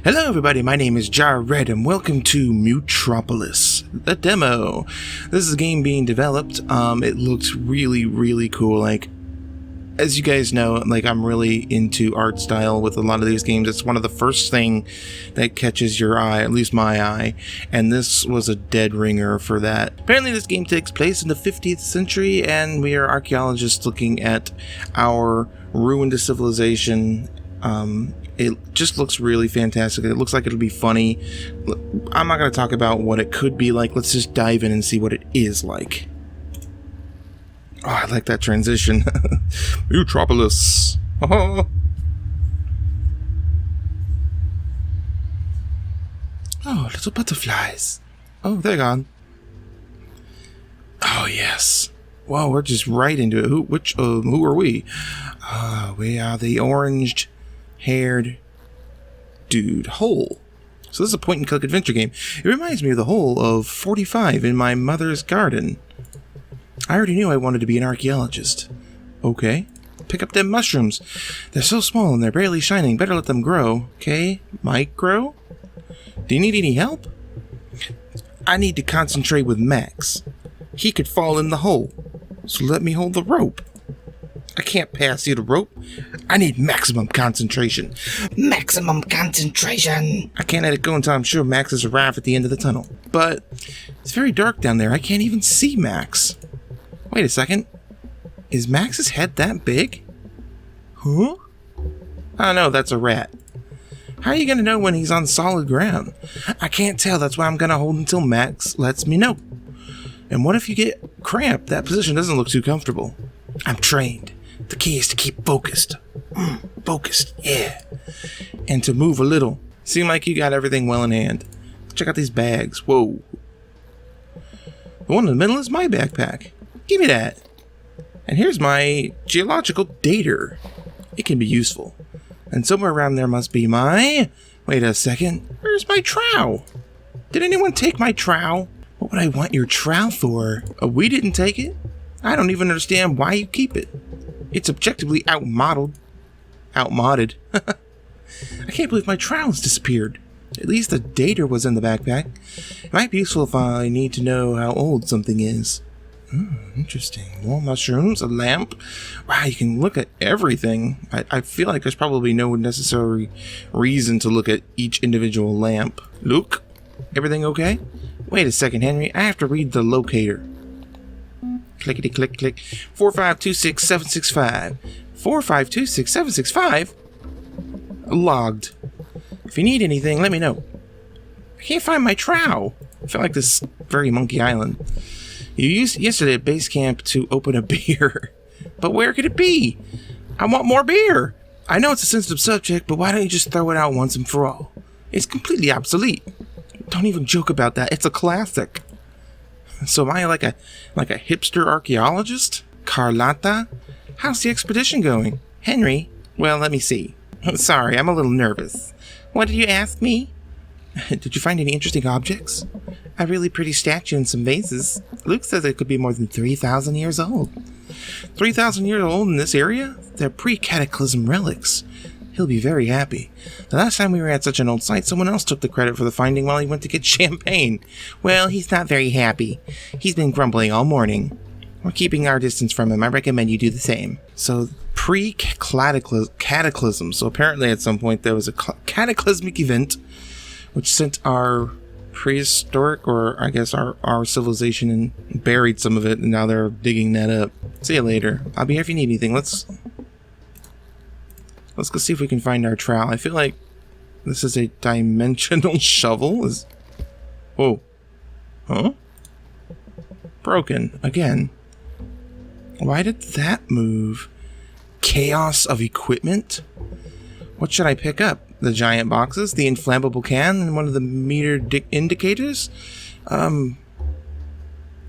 Hello everybody, my name is Jared and welcome to Mutropolis, the demo. This is a game being developed. It looks really cool. Like, as you guys know, like, I'm really into art style with a lot of these games. It's one of the first thing that catches your eye, at least my eye, and this was a dead ringer for that. Apparently this game takes place in the 50th century and we are archaeologists looking at our ruined civilization. It just looks really fantastic. It looks like it'll be funny. I'm not going to talk about what it could be like. Let's just dive in and see what it is like. Oh, I like that transition. Mutropolis. Oh, little butterflies. Oh, they're gone. Oh, yes. Whoa, we're just right into it. Who are we? We are the orange-haired dude. Hole. So this is a point-and-click adventure game. It reminds me of the hole of 45 in my mother's garden. I already knew I wanted to be an archaeologist. Okay. Pick up them mushrooms. They're so small and they're barely shining. Better let them grow. Okay? Might grow? Do you need any help? I need to concentrate with Max. He could fall in the hole. So let me hold the rope. I can't pass you the rope. I need maximum concentration. Maximum concentration! I can't let it go until I'm sure Max has arrived at the end of the tunnel. But it's very dark down there. I can't even see Max. Wait a second. Is Max's head that big? Huh? Oh no, that's a rat. How are you going to know when he's on solid ground? I can't tell. That's why I'm going to hold until Max lets me know. And what if you get cramped? That position doesn't look too comfortable. I'm trained. The key is to keep focused. Focused, yeah. And to move a little. Seem like you got everything well in hand. Check out these bags. Whoa. The one in the middle is my backpack. Give me that. And here's my geological data. It can be useful. And somewhere around there must be my... Wait a second. Where's my trowel? Did anyone take my trowel? What would I want your trowel for? Oh, we didn't take it? I don't even understand why you keep it. It's objectively outmodded. I can't believe my trowel's disappeared. At least the data was in the backpack. It might be useful if I need to know how old something is. Interesting. More mushrooms, a lamp. Wow, you can look at everything. I feel like there's probably no necessary reason to look at each individual lamp. Luke, everything okay? Wait a second, Henry. I have to read the locator. Clickety click click. 4526765. 4526765? Logged. If you need anything, let me know. I can't find my trowel. I feel like this is very Monkey Island. You used yesterday at base camp to open a beer. But where could it be? I want more beer. I know it's a sensitive subject, but why don't you just throw it out once and for all? It's completely obsolete. Don't even joke about that. It's a classic. So am I like a hipster archaeologist? Carlotta? How's the expedition going? Henry? Well, let me see. Sorry, I'm a little nervous. What did you ask me? Did you find any interesting objects? A really pretty statue and some vases. Luke says it could be more than 3,000 years old. 3,000 years old in this area? They're pre-cataclysm relics. He'll be very happy. The last time we were at such an old site, someone else took the credit for the finding while he went to get champagne. Well, he's not very happy. He's been grumbling all morning. We're keeping our distance from him. I recommend you do the same. So, pre-cataclysm. So apparently at some point there was a cataclysmic event which sent our prehistoric, or I guess our civilization, and buried some of it, and now they're digging that up. See you later. I'll be here if you need anything. Let's go see if we can find our trowel. I feel like this is a dimensional shovel. Whoa. Huh? Broken. Again. Why did that move? Chaos of equipment? What should I pick up? The giant boxes? The inflammable can? And one of the meter indicators?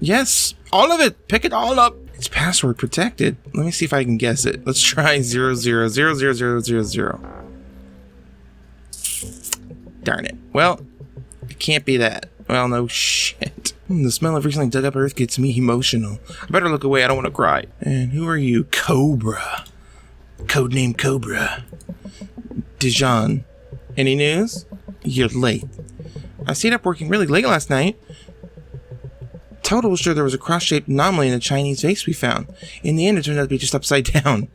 Yes. All of it! Pick it all up! It's password protected. Let me see if I can guess it. Let's try 00000000. Darn it. Well, it can't be that. Well, no shit. The smell of recently dug up earth gets me emotional. I better look away. I don't want to cry. And who are you? Cobra. Codename Cobra. Dijon. Any news? You're late. I stayed up working really late last night. Total was sure there was a cross-shaped anomaly in a Chinese vase we found. In the end, it turned out to be just upside down.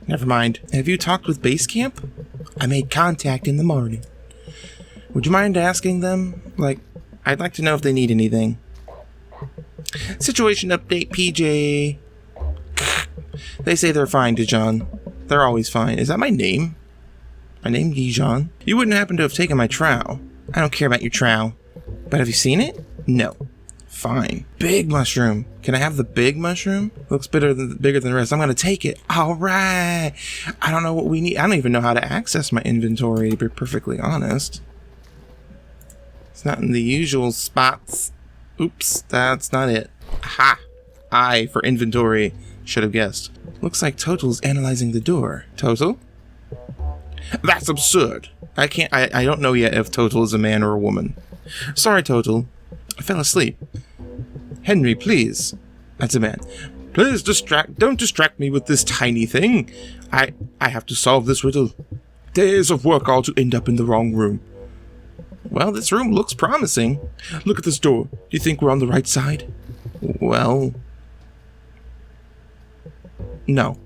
Never mind. Have you talked with base camp? I made contact in the morning. Would you mind asking them? I'd like to know if they need anything. Situation update, PJ. They say they're fine, Dijon. They're always fine. Is that my name? My name, Dijon? You wouldn't happen to have taken my trowel. I don't care about your trowel. But have you seen it? No. Fine. Big mushroom. Can I have the big mushroom? Looks bigger than the rest. I'm gonna take it. All right. I don't know what we need. I don't even know how to access my inventory, to be perfectly honest. It's not in the usual spots. Oops, that's not it. Aha! I for inventory. Should have guessed. Looks like Total's analyzing the door. Total? That's absurd. I don't know yet if Total is a man or a woman. Sorry, Total. I fell asleep. Henry, please. That's a man. Please don't distract me with this tiny thing. I have to solve this riddle. Days of work all to end up in the wrong room. Well, this room looks promising. Look at this door. Do you think we're on the right side? Well, no.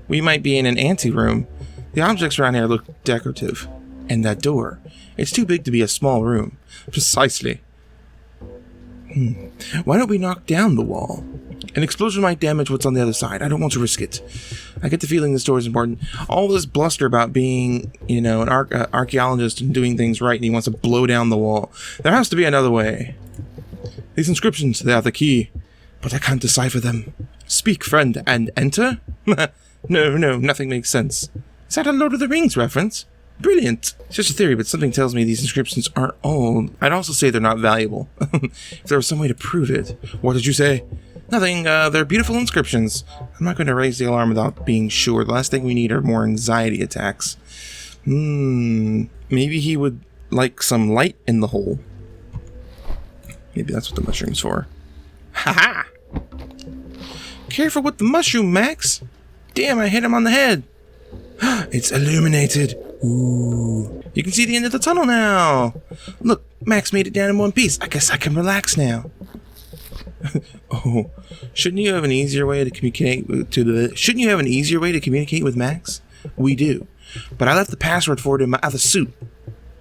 We might be in an anteroom. The objects around here look decorative. And that door. It's too big to be a small room. Precisely. Why don't we knock down the wall? An explosion might damage what's on the other side. I don't want to risk it. I get the feeling this door is important. All this bluster about being, an archaeologist and doing things right, and he wants to blow down the wall. There has to be another way. These inscriptions, they are the key. But I can't decipher them. Speak, friend, and enter? No, nothing makes sense. Is that a Lord of the Rings reference? Brilliant. It's just a theory, but something tells me these inscriptions aren't old. I'd also say they're not valuable. If there was some way to prove it. What did you say? Nothing. They're beautiful inscriptions. I'm not going to raise the alarm without being sure. The last thing we need are more anxiety attacks. Maybe he would like some light in the hole. Maybe that's what the mushroom's for. Haha! Careful with the mushroom, Max. Damn, I hit him on the head. It's illuminated. Ooh. You can see the end of the tunnel now. Look, Max made it down in one piece. I guess I can relax now. Oh, shouldn't you have an easier way to communicate with Max? We do. But I left the password for it in my other suit.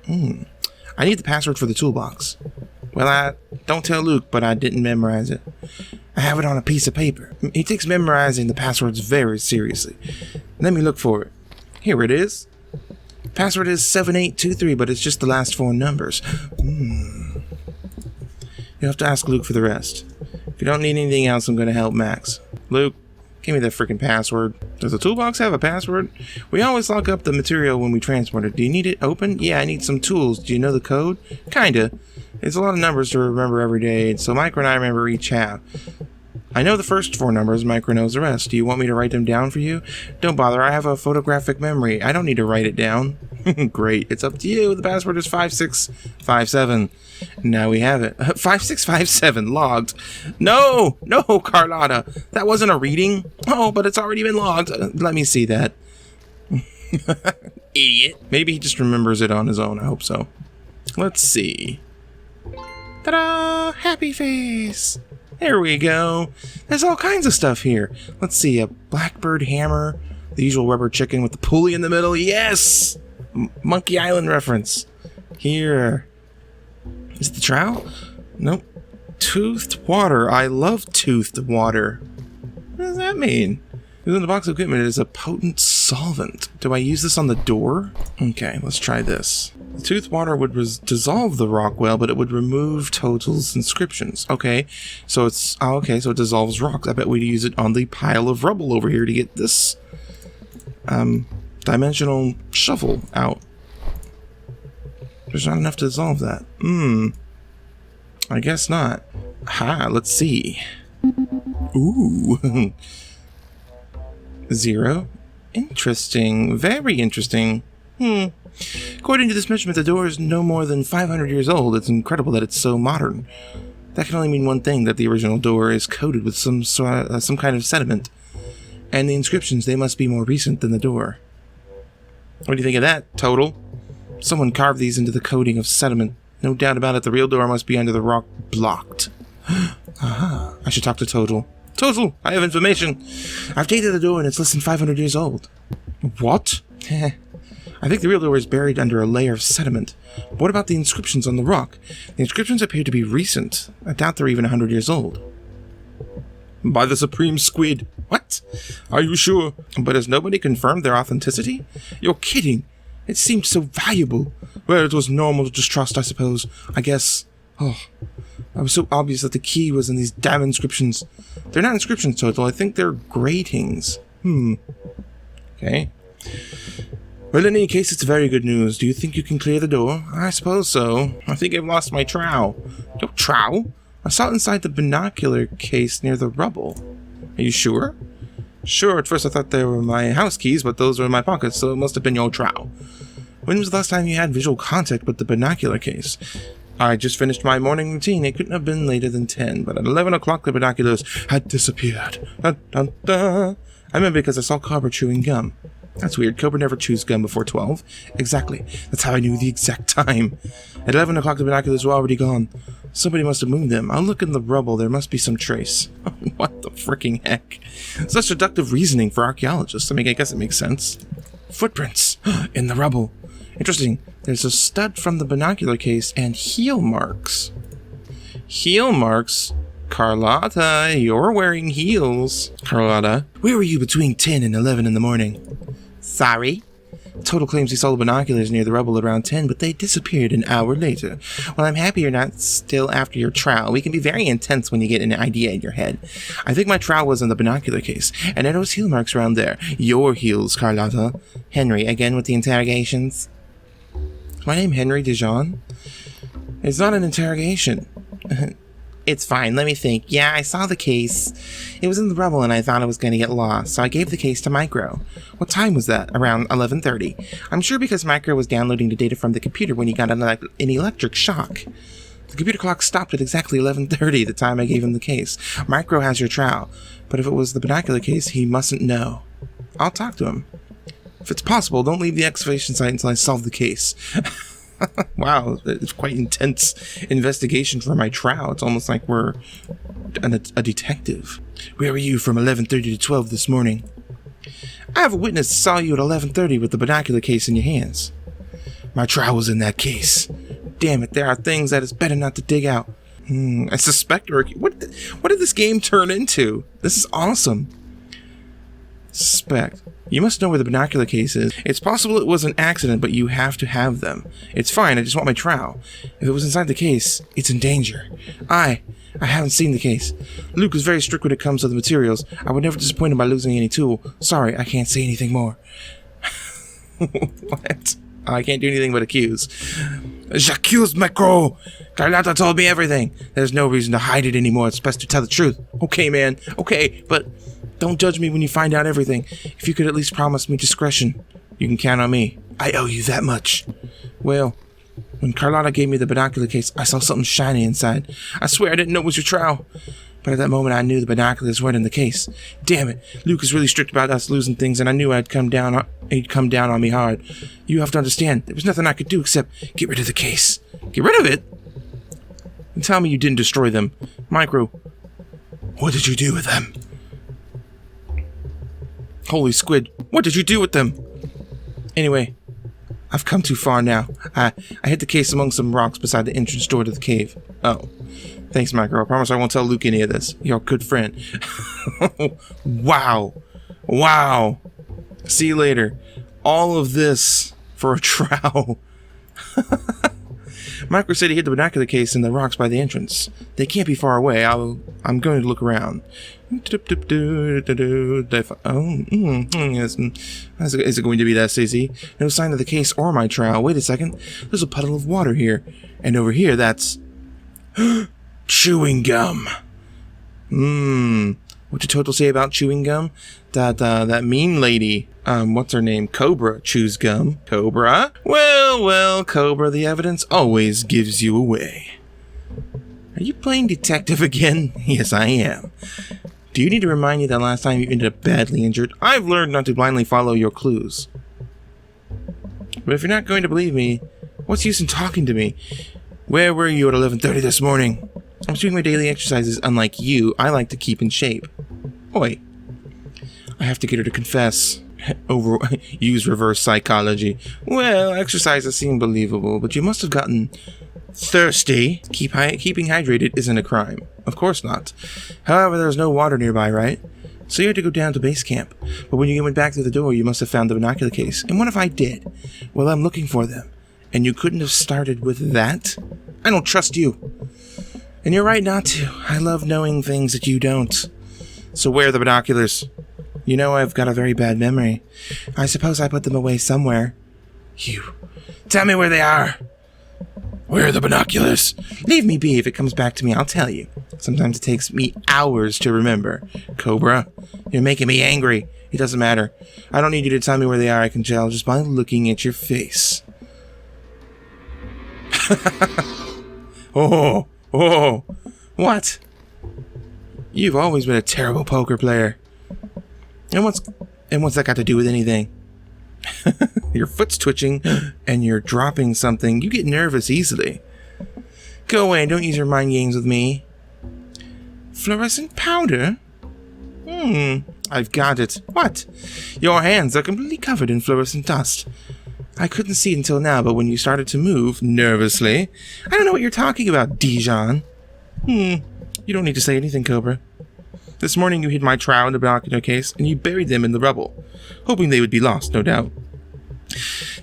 I need the password for the toolbox. Well, I don't tell Luke, but I didn't memorize it. I have it on a piece of paper. He takes memorizing the passwords very seriously. Let me look for it. Here it is. Password is 7823, but it's just the last 4 numbers. You'll have to ask Luke for the rest. If you don't need anything else, I'm going to help Max. Luke, give me that freaking password. Does the toolbox have a password? We always lock up the material when we transport it. Do you need it open? Yeah, I need some tools. Do you know the code? Kinda. It's a lot of numbers to remember every day, so Micro and I remember each half. I know the first 4 numbers, Micro knows the rest. Do you want me to write them down for you? Don't bother, I have a photographic memory. I don't need to write it down. Great, it's up to you. The password is 5657. Now we have it. 5657 logged. No, Carlotta. That wasn't a reading. Oh, but it's already been logged. Let me see that. Idiot. Maybe he just remembers it on his own. I hope so. Let's see. Ta-da! Happy face! There we go. There's all kinds of stuff here. Let's see. A blackbird hammer. The usual rubber chicken with the pulley in the middle. Yes! Monkey Island reference. Here. Is it the trowel? Nope. Toothed water. I love toothed water. What does that mean? Within the box of equipment is a potent solvent. Do I use this on the door? Okay, let's try this. The toothed water would dissolve the rock well, but it would remove Total's inscriptions. Okay, so it's... Oh, okay, so it dissolves rocks. I bet we'd use it on the pile of rubble over here to get this dimensional shovel out. There's not enough to dissolve that. I guess not. Ha, let's see. Ooh. 0. Interesting. Very interesting. According to this measurement, the door is no more than 500 years old. It's incredible that it's so modern. That can only mean one thing, that the original door is coated with some kind of sediment. And the inscriptions, they must be more recent than the door. What do you think of that, Total? Someone carved these into the coating of sediment. No doubt about it, the real door must be under the rock, blocked. Aha, I should talk to Total. Total, I have information. I've dated the door and it's less than 500 years old. What? I think the real door is buried under a layer of sediment. But what about the inscriptions on the rock? The inscriptions appear to be recent. I doubt they're even 100 years old. By the Supreme Squid. What? Are you sure? But has nobody confirmed their authenticity? You're kidding. It seemed so valuable. Well, it was normal to distrust, I suppose. I guess. Oh, it was so obvious that the key was in these damn inscriptions. They're not inscriptions, Total. I think they're gratings. Okay. Well, in any case, it's very good news. Do you think you can clear the door? I suppose so. I think I've lost my trowel. Your trowel? I saw it inside the binocular case near the rubble. Are you sure? Sure, at first I thought they were my house keys, but those were in my pockets, so it must have been your trowel. When was the last time you had visual contact with the binocular case? I just finished my morning routine. It couldn't have been later than 10, but at 11 o'clock the binoculars had disappeared. Dun, dun, dun. I remember because I saw Cobra chewing gum. That's weird. Cobra never chews gum before 12. Exactly. That's how I knew the exact time. At 11 o'clock the binoculars were already gone. Somebody must have moved them. I'll look in the rubble. There must be some trace. What the freaking heck? Such deductive reasoning for archaeologists. I mean, I guess it makes sense. Footprints in the rubble. Interesting. There's a stud from the binocular case and heel marks. Heel marks? Carlotta, you're wearing heels. Carlotta, where were you between 10 and 11 in the morning? Sorry? Total claims he saw the binoculars near the rubble around 10, but they disappeared an hour later. Well, I'm happy you're not still after your trowel. We can be very intense when you get an idea in your head. I think my trowel was in the binocular case, and I noticed heel marks around there. Your heels, Carlotta. Henry, again with the interrogations. Is my name Henry Dijon? It's not an interrogation. It's fine, let me think. Yeah, I saw the case. It was in the rubble and I thought it was going to get lost, so I gave the case to Micro. What time was that? Around 11:30. I'm sure because Micro was downloading the data from the computer when he got an electric shock. The computer clock stopped at exactly 11:30, the time I gave him the case. Micro has your trowel, but if it was the binocular case, he mustn't know. I'll talk to him. If it's possible, don't leave the excavation site until I solve the case. Wow, it's quite intense investigation for my trowel. It's almost like we're a detective. Where were you from 11:30 to 12 this morning? I have a witness that saw you at 11:30 with the binocular case in your hands. My trowel was in that case. Damn it, there are things that it's better not to dig out. I suspect what did this game turn into? This is awesome. Suspect. You must know where the binocular case is. It's possible it was an accident, but you have to have them. It's fine, I just want my trowel. If it was inside the case, it's in danger. I haven't seen the case. Luke is very strict when it comes to the materials. I would never disappoint him by losing any tool. Sorry, I can't say anything more. What? I can't do anything but accuse. J'accuse Macro! Carlotta told me everything. There's no reason to hide it anymore. It's best to tell the truth. Okay, man. Okay, but don't judge me when you find out everything. If you could at least promise me discretion, you can count on me. I owe you that much. Well, when Carlotta gave me the binocular case, I saw something shiny inside. I swear I didn't know it was your trowel. But at that moment, I knew the binoculars weren't in the case. Damn it. Luke is really strict about us losing things, and I knew he'd come down on me hard. You have to understand, there was nothing I could do except get rid of the case. Get rid of it? And tell me you didn't destroy them. Micro, what did you do with them? Holy squid, what did you do with them? Anyway, I've come too far now. I hid the case among some rocks beside the entrance door to the cave. Oh. Thanks, Micro. I promise I won't tell Luke any of this. You're a good friend. Wow. Wow. See you later. All of this for a trowel. Micro said he hid the binocular case in the rocks by the entrance. They can't be far away. I'm going to look around. Is it going to be that easy? No sign of the case or my trowel. Wait a second. There's a puddle of water here. And over here, that's... chewing gum. What did Total say about chewing gum? That mean lady, what's her name? Cobra chews gum. Cobra? Well, Cobra, the evidence always gives you away. Are you playing detective again? Yes, I am. Do you need to remind you that last time you ended up badly injured? I've learned not to blindly follow your clues. But if you're not going to believe me, What's use in talking to me? Where were you at 11:30 this morning? I was doing my daily exercises. Unlike you, I like to keep in shape. Oi. I have to get her to confess. Use reverse psychology. Well, exercises seem believable, but you must have gotten thirsty. Keeping hydrated isn't a crime. Of course not. However, there's no water nearby, right? So you had to go down to base camp. But when you went back through the door, you must have found the binocular case. And what if I did? Well, I'm looking for them. And you couldn't have started with that? I don't trust you. And you're right not to. I love knowing things that you don't. So where are the binoculars? You know I've got a very bad memory. I suppose I put them away somewhere. You. Tell me where they are. Where are the binoculars? Leave me be. If it comes back to me, I'll tell you. Sometimes it takes me hours to remember. Cobra, you're making me angry. It doesn't matter. I don't need you to tell me where they are. I can tell just by looking at your face. Oh. What? You've always been a terrible poker player. And what's that got to do with anything? Your foot's twitching and you're dropping something. You get nervous easily. Go away, don't use your mind games with me. Fluorescent powder? I've got it. What? Your hands are completely covered in fluorescent dust. I couldn't see it until now, but when you started to move nervously, I don't know what you're talking about, Dijon. You don't need to say anything, Cobra. This morning you hid my trowel in the binocular case, and you buried them in the rubble, hoping they would be lost, no doubt.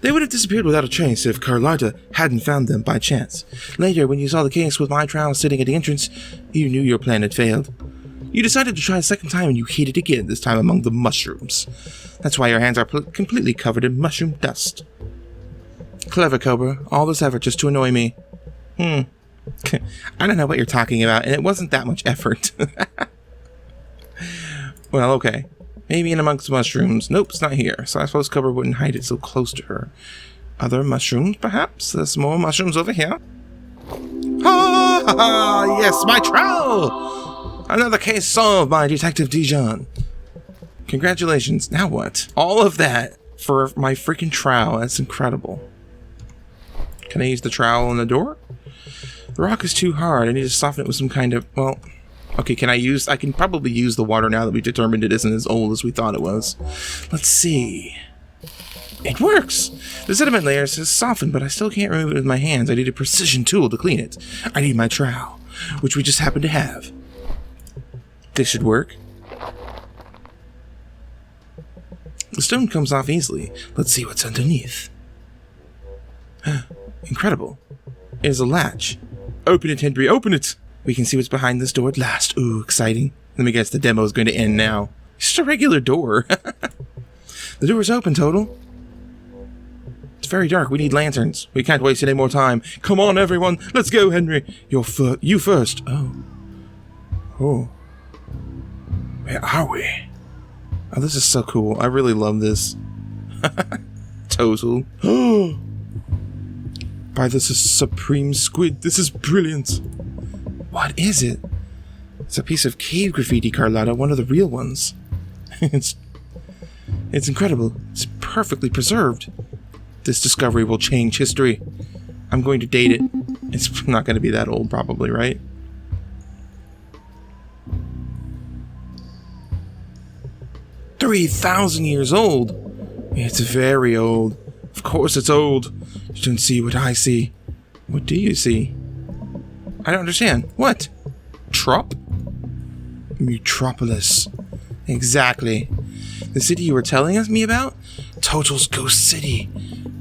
They would have disappeared without a trace if Carlotta hadn't found them by chance. Later, when you saw the case with my trowel sitting at the entrance, you knew your plan had failed. You decided to try a second time, and you hid it again, this time among the mushrooms. That's why your hands are completely covered in mushroom dust. Clever, Cobra. All this effort just to annoy me. I don't know what you're talking about, and it wasn't that much effort. Well, okay. Maybe in amongst the mushrooms. Nope, it's not here. So I suppose Cobra wouldn't hide it so close to her. Other mushrooms, perhaps? There's more mushrooms over here. Ah, yes, my trowel! Another case solved by Detective Dijon. Congratulations. Now what? All of that for my freaking trowel. That's incredible. Can I use the trowel on the door? The rock is too hard. I need to soften it with some kind of, well... Okay, I can probably use the water now that we determined it isn't as old as we thought it was. Let's see. It works! The sediment layer says soften, but I still can't remove it with my hands. I need a precision tool to clean it. I need my trowel, which we just happen to have. This should work. The stone comes off easily. Let's see what's underneath. Incredible. It is a latch. Open it, Henry, open it! We can see what's behind this door at last. Ooh, exciting. Let me guess, the demo is going to end now. It's just a regular door. The door is open, Total. It's very dark. We need lanterns. We can't waste any more time. Come on, everyone. Let's go, Henry. You first. Oh. Where are we? Oh, this is so cool. I really love this. Total. By this is supreme squid. This is brilliant. What is it? It's a piece of cave graffiti, Carlotta, one of the real ones. It's incredible. It's perfectly preserved. This discovery will change history. I'm going to date it. It's not going to be that old, probably, right? "3,000 years old? It's very old. Of course it's old. You don't see what I see. What do you see? I don't understand. What? Mutropolis. Exactly. The city you were telling me about? Total's ghost city.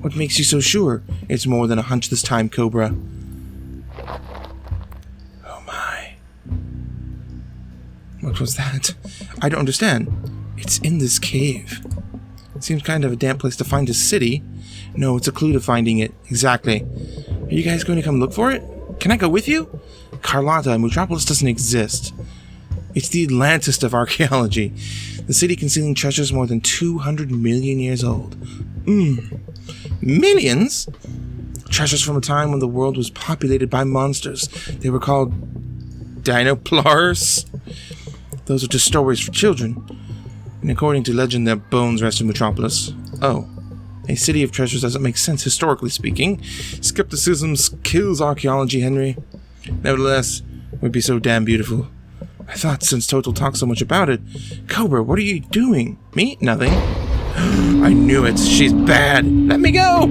What makes you so sure? It's more than a hunch this time, Cobra. Oh my. What was that? I don't understand. It's in this cave. It seems kind of a damp place to find a city. No, it's a clue to finding it. Exactly. Are you guys going to come look for it? Can I go with you? Carlotta, Mutropolis doesn't exist. It's the Atlantis of archaeology. The city concealing treasures more than 200 million years old. Millions? Treasures from a time when the world was populated by monsters. They were called dinoplars. Those are just stories for children. And according to legend, their bones rest in Mutropolis. Oh. A city of treasures doesn't make sense historically speaking. Skepticism kills archaeology, Henry. Nevertheless, it would be so damn beautiful. I thought since Total talked so much about it. Cobra, what are you doing? Me? Nothing. I knew it. She's bad. Let me go!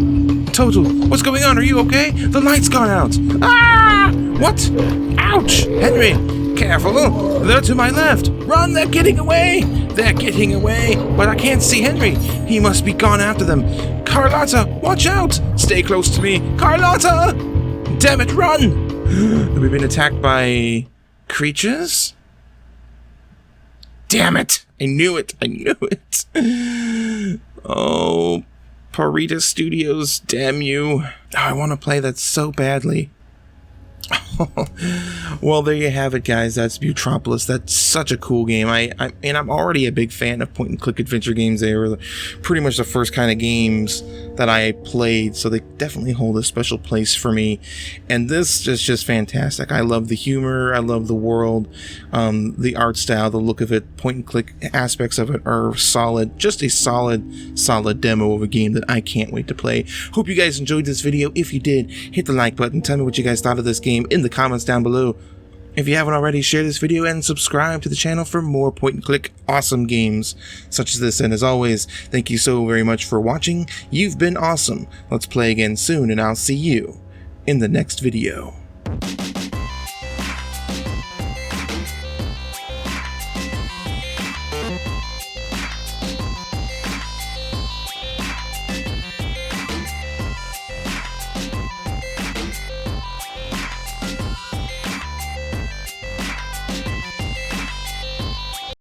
Total, what's going on? Are you okay? The light's gone out. Ah! What? Ouch! Henry, careful. They're to my left. Run, they're getting away. They're getting away. But I can't see Henry. He must be gone after them. Carlotta, watch out. Stay close to me. Carlotta! Damn it, run! Have we been attacked by creatures? Damn it! I knew it! I knew it! Oh, Pirita Studios, damn you. Oh, I want to play that so badly. Well, there you have it, guys. That's Mutropolis. That's such a cool game. I'm already a big fan of point-and-click adventure games. They were pretty much the first kind of games that I played, so they definitely hold a special place for me. And this is just fantastic. I love the humor. I love the world, the art style, the look of it. Point-and-click aspects of it are solid. Just a solid demo of a game that I can't wait to play. Hope you guys enjoyed this video. If you did, hit the like button. Tell me what you guys thought of this game in the comments down below. If you haven't already, share this video and subscribe to the channel for more point-and-click awesome games such as this. And as always, thank you so very much for watching. You've been awesome. Let's play again soon, and I'll see you in the next video.